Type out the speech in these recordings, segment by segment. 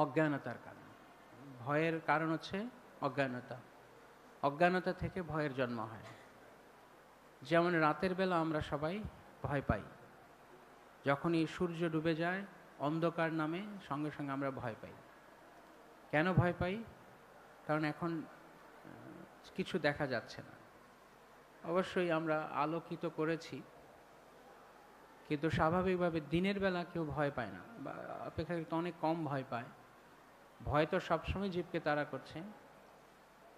অজ্ঞানতার কারণ। ভয়ের কারণ হচ্ছে অজ্ঞানতা। অজ্ঞানতা থেকে ভয়ের জন্ম হয়। যেমন রাতের বেলা আমরা সবাই ভয় পাই, যখনই সূর্য ডুবে যায় অন্ধকার নামে সঙ্গে সঙ্গে আমরা ভয় পাই। কেন ভয় পাই? কারণ এখন কিছু দেখা যাচ্ছে না। অবশ্যই আমরা আলোকিত করেছি, কিন্তু স্বাভাবিকভাবে দিনের বেলা কেউ ভয় পায় না, বা অপেক্ষাকৃত অনেক কম ভয় পায়। ভয় তো সবসময় জীবকে তাড়া করছে,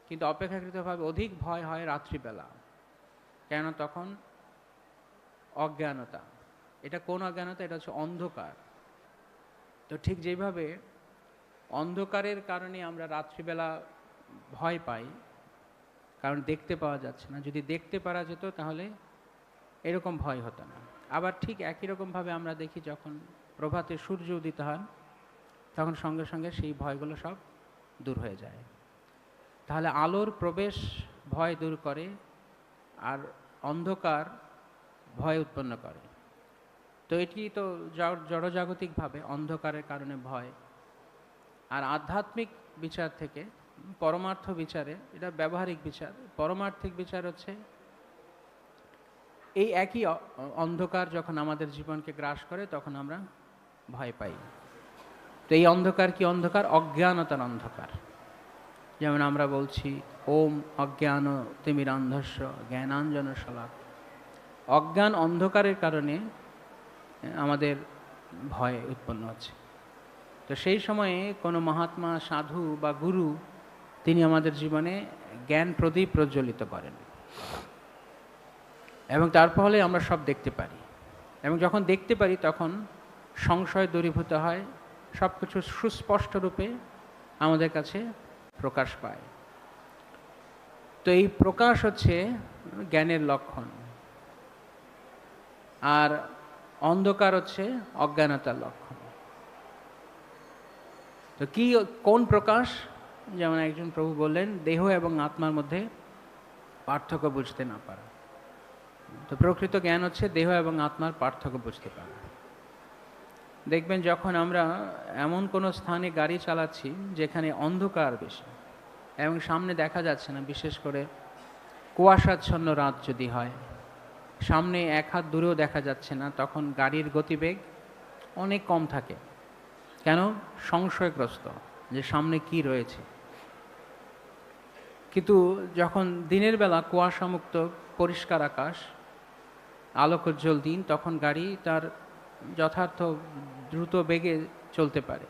কিন্তু অপেক্ষাকৃতভাবে অধিক ভয় হয় রাত্রিবেলা। কেন? তখন অজ্ঞানতা। এটা কোন অজ্ঞানতা? এটা হচ্ছে অন্ধকার। তো ঠিক যেভাবে অন্ধকারের কারণে আমরা রাত্রিবেলা ভয় পাই, কারণ দেখতে পাওয়া যাচ্ছে না। যদি দেখতে পারা যেত তাহলে এরকম ভয় হতো না। আবার ঠিক একই রকমভাবে আমরা দেখি যখন প্রভাতে সূর্য উদিত হয়, তখন সঙ্গে সঙ্গে সেই ভয়গুলো সব দূর হয়ে যায়। তাহলে আলোর প্রবেশ ভয় দূর করে, আর অন্ধকার ভয় উৎপন্ন করে। তো এটি তো জড়জাগতিকভাবে অন্ধকারের কারণে ভয়। আর আধ্যাত্মিক বিচার থেকে, পরমার্থ বিচারে, এটা ব্যবহারিক বিচার, পরমার্থিক বিচার হচ্ছে এই একই অন্ধকার যখন আমাদের জীবনকে গ্রাস করে তখন আমরা ভয় পাই। তো এই অন্ধকার কি অন্ধকার? অজ্ঞানতার অন্ধকার। যেমন আমরা বলছি ওম অজ্ঞান তিমিরান্ধস্য জ্ঞানাঞ্জন শলাকা। অজ্ঞান অন্ধকারের কারণে আমাদের ভয় উৎপন্ন হচ্ছে। তো সেই সময়ে কোনো মহাত্মা, সাধু বা গুরু, তিনি আমাদের জীবনে জ্ঞান প্রদীপ প্রজ্বলিত করেন, এবং তার ফলে আমরা সব দেখতে পারি। এবং যখন দেখতে পারি তখন সংশয় দূরীভূত হয়, সব কিছু সুস্পষ্ট রূপে আমাদের কাছে প্রকাশ পায়। তো এই প্রকাশ হচ্ছে জ্ঞানের লক্ষণ, আর অন্ধকার হচ্ছে অজ্ঞানতার লক্ষণ। তো কি, কোন প্রকাশ? যেমন একজন প্রভু বললেন, দেহ এবং আত্মার মধ্যে পার্থক্য বুঝতে না পারা। তো প্রকৃত জ্ঞান হচ্ছে দেহ এবং আত্মার পার্থক্য বুঝতে পারা। দেখবেন যখন আমরা এমন কোনো স্থানে গাড়ি চালাচ্ছি যেখানে অন্ধকার বেশি এবং সামনে দেখা যাচ্ছে না, বিশেষ করে কুয়াশাচ্ছন্ন রাত যদি হয়, সামনে এক হাত দূরেও দেখা যাচ্ছে না, তখন গাড়ির গতিবেগ অনেক কম থাকে। কেন? সংশয়গ্রস্ত যে সামনে কি রয়েছে। কিন্তু যখন দিনের বেলা কুয়াশামুক্ত পরিষ্কার আকাশ, আলোকোজ্জ্বল দিন, তখন গাড়ি তার যথার্থ দ্রুত বেগে চলতে পারে।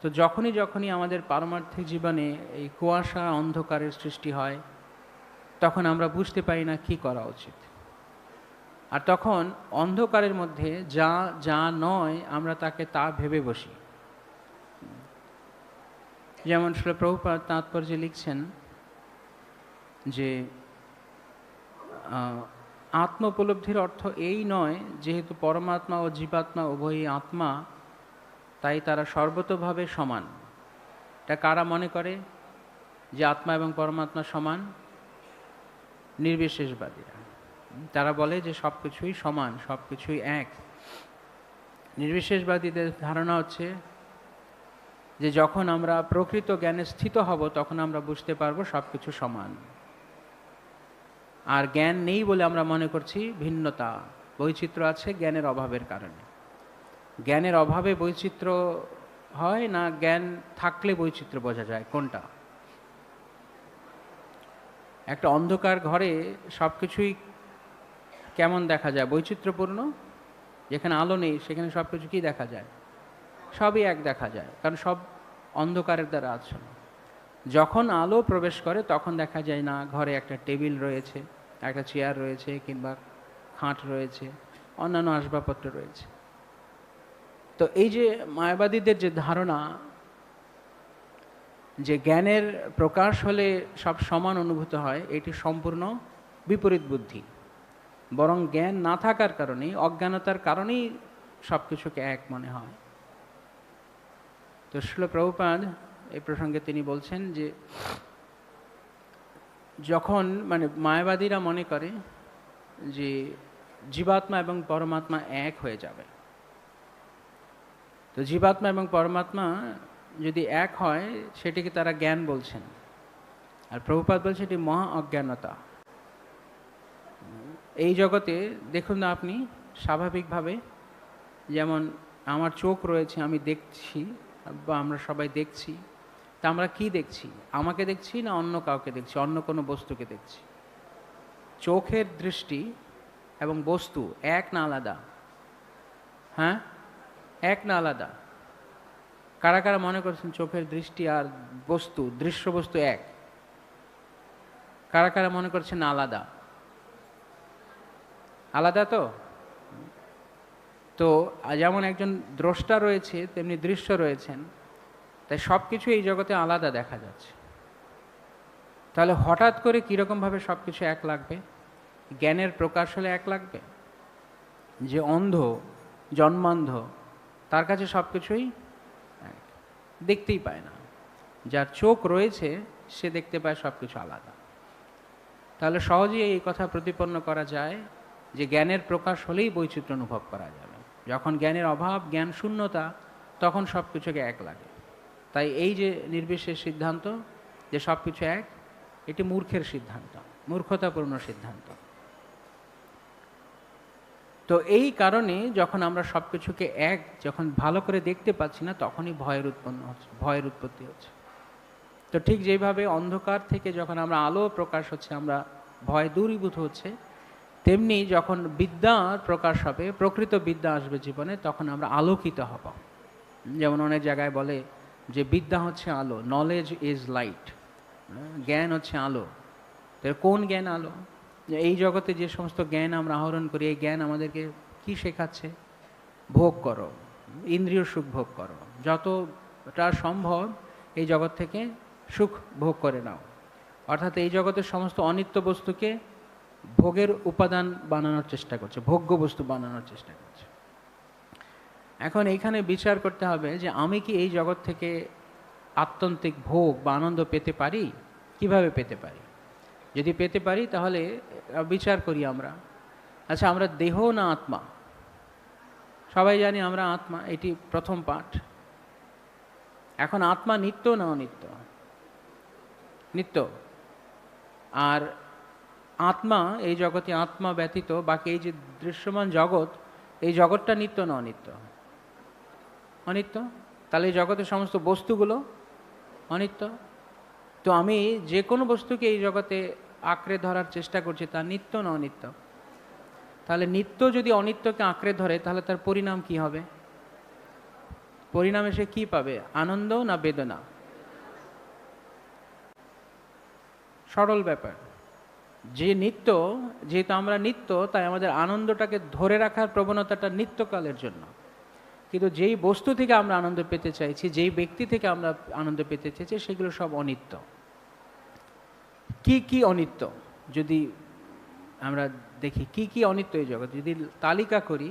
তো যখনই আমাদের পারমার্থিক জীবনে এই কুয়াশা অন্ধকারের সৃষ্টি হয়, তখন আমরা বুঝতে পারি না কি করা উচিত। আর তখন অন্ধকারের মধ্যে যা যা নয় আমরা তাকে তা ভেবে বসি। যেমন শ্রীল প্রভুপাদ তাৎপর্যে লিখছেন যে আত্ম উপলব্ধির অর্থ এই নয় যেহেতু পরমাত্মা ও জীবাত্মা উভয়ই আত্মা, তাই তারা সর্বতোভাবে সমান। এটা কারা মনে করে যে আত্মা এবং পরমাত্মা সমান? নির্বিশেষবাদীরা। তারা বলে যে সব কিছুই সমান, সব কিছুই এক। নির্বিশেষবাদীদের ধারণা হচ্ছে যে যখন আমরা প্রকৃত জ্ঞানে স্থিত হব তখন আমরা বুঝতে পারবো সব কিছু সমান। আর জ্ঞান নেই বলে আমরা মনে করছি ভিন্নতা, বৈচিত্র্য আছে জ্ঞানের অভাবের কারণে। জ্ঞানের অভাবে বৈচিত্র্য হয় না, জ্ঞান থাকলে বৈচিত্র্য বোঝা যায়? কোনটা? একটা অন্ধকার ঘরে সব কিছুই কেমন দেখা যায়? বৈচিত্র্যপূর্ণ। যেখানে আলো নেই সেখানে সব কিছু কী দেখা যায়? সবই এক দেখা যায়, কারণ সব অন্ধকারের দ্বারা আচ্ছন্ন। যখন আলো প্রবেশ করে তখন দেখা যায় না, ঘরে একটা টেবিল রয়েছে, একটা চেয়ার রয়েছে, কিংবা খাট রয়েছে, অন্যান্য আসবাবপত্র রয়েছে। তো এই যে মায়াবাদীদের যে ধারণা যে জ্ঞানের প্রকাশ হলে সব সমান অনুভূত হয়, এটি সম্পূর্ণ বিপরীত বুদ্ধি। বরং জ্ঞান না থাকার কারণেই, অজ্ঞানতার কারণেই সব কিছুকে এক মনে হয়। তো শ্রীল প্রভুপাদ এই প্রসঙ্গে তিনি বলছেন যে যখন মায়াবাদীরা মনে করে যে জীবাত্মা এবং পরমাত্মা এক হয়ে যাবে, তো জীবাত্মা এবং পরমাত্মা যদি এক হয় সেটিকে তারা জ্ঞান বলছেন, আর প্রভুপাদ বলছে এটি মহা অজ্ঞানতা। এই জগতে দেখুন না আপনি, স্বাভাবিকভাবে যেমন আমার চোখ রয়েছে, আমি দেখছি বা আমরা সবাই দেখছি, তা আমরা কি দেখছি? আমাকে দেখছি না অন্য কাউকে দেখছি, অন্য কোনো বস্তুকে দেখছি? চোখের দৃষ্টি এবং বস্তু এক না আলাদা? হ্যাঁ, এক না আলাদা? কারা কারা মনে করছেন চোখের দৃষ্টি আর বস্তু, দৃশ্য বস্তু এক? কারা কারা মনে করছেন আলাদা? আলাদা তো। তো যেমন একজন দ্রষ্টা রয়েছে তেমনি দৃশ্য রয়েছেন, তাই সব কিছু এই জগতে আলাদা দেখা যাচ্ছে। তাহলে হঠাৎ করে কীরকমভাবে সব কিছু এক লাগবে? জ্ঞানের প্রকাশ হলে এক লাগবে? যে অন্ধ, জন্মান্ধ, তার কাছে সব কিছুই এক, দেখতেই পায় না। যার চোখ রয়েছে সে দেখতে পায় সব কিছু আলাদা। তাহলে সহজেই এই কথা প্রতিপন্ন করা যায় যে জ্ঞানের প্রকাশ হলেই বৈচিত্র্য অনুভব করা যাবে। যখন জ্ঞানের অভাব, জ্ঞান শূন্যতা, তখন সব কিছুকে এক লাগে। তাই এই যে নির্বিশেষ সিদ্ধান্ত যে সব কিছু এক, এটি মূর্খের সিদ্ধান্ত, মূর্খতাপূর্ণ সিদ্ধান্ত। তো এই কারণে যখন আমরা সব কিছুকে এক যখন ভালো করে দেখতে পাচ্ছি না, তখনই ভয়ের উৎপত্তি হচ্ছে। তো ঠিক যেভাবে অন্ধকার থেকে যখন আমরা আলো প্রকাশ হচ্ছে, আমরা ভয় দূরীভূত হচ্ছে, তেমনি যখন বিদ্যার প্রকাশ হবে, প্রকৃত বিদ্যা আসবে জীবনে, তখন আমরা আলোকিত হব। যেমন অনেক জায়গায় বলে যে বিদ্যা হচ্ছে আলো, নলেজ ইজ লাইট, জ্ঞান হচ্ছে আলো। তো কোন জ্ঞান আলো? এই জগতে যে সমস্ত জ্ঞান আমরা আহরণ করি, এই জ্ঞান আমাদেরকে কি শেখাচ্ছে? ভোগ করো, ইন্দ্রিয় সুখ ভোগ করো, যতটা সম্ভব এই জগৎ থেকে সুখ ভোগ করে নাও। অর্থাৎ এই জগতের সমস্ত অনিত্য বস্তুকে ভোগের উপাদান বানানোর চেষ্টা করছে, ভোগ্য বস্তু বানানোর চেষ্টা করছে। এখন এইখানে বিচার করতে হবে যে আমি কি এই জগৎ থেকে আত্যন্তিক ভোগ বা আনন্দ পেতে পারি? কিভাবে পেতে পারি? যদি পেতে পারি তাহলে বিচার করি আমরা। আচ্ছা, আমরা দেহ না আত্মা? সবাই জানি আমরা আত্মা, এটি প্রথম পাঠ। এখন আত্মা নিত্য না অনিত্য? নিত্য। আর আত্মা, এই জগতে আত্মা ব্যতীত বাকি এই যে দৃশ্যমান জগৎ, এই জগৎটা নিত্য না অনিত্য? অনিত্য। তাহলে এই জগতের সমস্ত বস্তুগুলো অনিত্য। তো আমি যে কোনো বস্তুকে এই জগতে আঁকড়ে ধরার চেষ্টা করছি, তা নিত্য না অনিত্য? তাহলে নিত্য যদি অনিত্যকে আঁকড়ে ধরে, তাহলে তার পরিণাম কি হবে? পরিণামে সে কি পাবে? আনন্দ না বেদনা? সরল ব্যাপার। যে নিত্য, যেহেতু আমরা নিত্য, তাই আমাদের আনন্দটাকে ধরে রাখার প্রবণতাটা নিত্যকালের জন্য। কিন্তু যেই বস্তু থেকে আমরা আনন্দ পেতে চাইছি, যেই ব্যক্তি থেকে আমরা আনন্দ পেতে চাইছি, সেগুলো সব অনিত্য। কি কি অনিত্য যদি আমরা দেখি, কি কি অনিত্য এই জগৎ যদি তালিকা করি,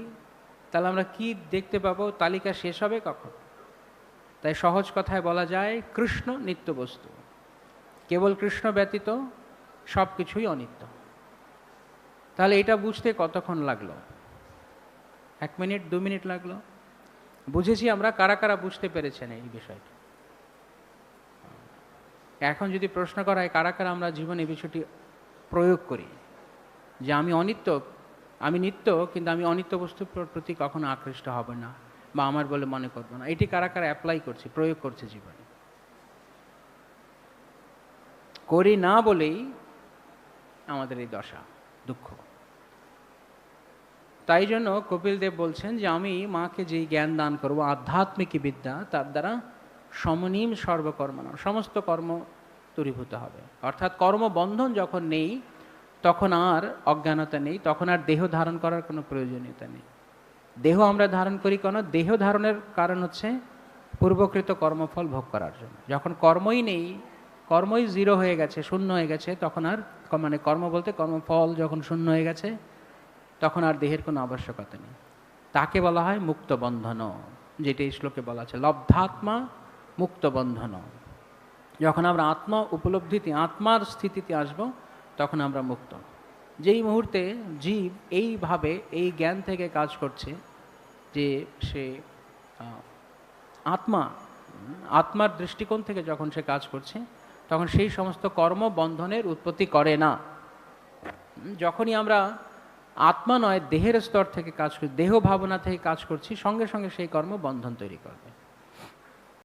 তাহলে আমরা কি দেখতে পাবো? তালিকা শেষ হবে কখন? তাই সহজ কথায় বলা যায়, কৃষ্ণ নিত্য বস্তু, কেবল কৃষ্ণ ব্যতীত সব কিছুই অনিত্য। তাহলে এটা বুঝতে কতক্ষণ লাগলো? 1 মিনিট 2 মিনিট লাগলো? বুঝেছি আমরা। কারা কারা বুঝতে পেরেছেন এই বিষয়টা? এখন যদি প্রশ্ন করা হয় কারা কারা আমরা জীবনে এই বিষয়টি প্রয়োগ করি, যে আমি অনিত্য, আমি নিত্য, কিন্তু আমি অনিত্য বস্তুর প্রতি কখনো আকৃষ্ট হব না বা আমার বলে মনে করবো না, এটি কারা কারা অ্যাপ্লাই করছে, প্রয়োগ করছে জীবনে? করি না বলেই আমাদের এই দশা, দুঃখ। তাই জন্য কপিল দেব বলছেন যে আমি মাকে যেই জ্ঞান দান করবো, আধ্যাত্মিক বিদ্যা, তার দ্বারা সমনীম সর্বকর্মণা, সমস্ত কর্ম দূরীভূত হবে। অর্থাৎ কর্মবন্ধন যখন নেই, তখন আর অজ্ঞানতা নেই, তখন আর দেহ ধারণ করার কোনো প্রয়োজনীয়তা নেই। দেহ আমরা ধারণ করি কেন? দেহ ধারণের কারণ হচ্ছে পূর্বকৃত কর্মফল ভোগ করার জন্য। যখন কর্মই নেই, কর্মই জিরো হয়ে গেছে, শূন্য হয়ে গেছে, তখন আর মানে কর্ম বলতে কর্মফল যখন শূন্য হয়ে গেছে, তখন আর দেহের কোনো আবশ্যকতা নেই। তাকে বলা হয় মুক্ত বন্ধন, যেটা এই শ্লোকে বলা আছে, লব্ধাত্মা মুক্ত বন্ধন। যখন আমরা আত্মা উপলব্ধিতে, আত্মার স্থিতিতে আসব, তখন আমরা মুক্ত। যেই মুহূর্তে জীব এইভাবে এই জ্ঞান থেকে কাজ করছে যে সে আত্মা, আত্মার দৃষ্টিকোণ থেকে যখন সে কাজ করছে তখন সেই সমস্ত কর্ম বন্ধনের উৎপত্তি করে না। যখনই আমরা আত্মা নয় দেহের স্তর থেকে কাজ করছি, দেহ ভাবনা থেকে কাজ করছি, সঙ্গে সঙ্গে সেই কর্ম বন্ধন তৈরি করবে।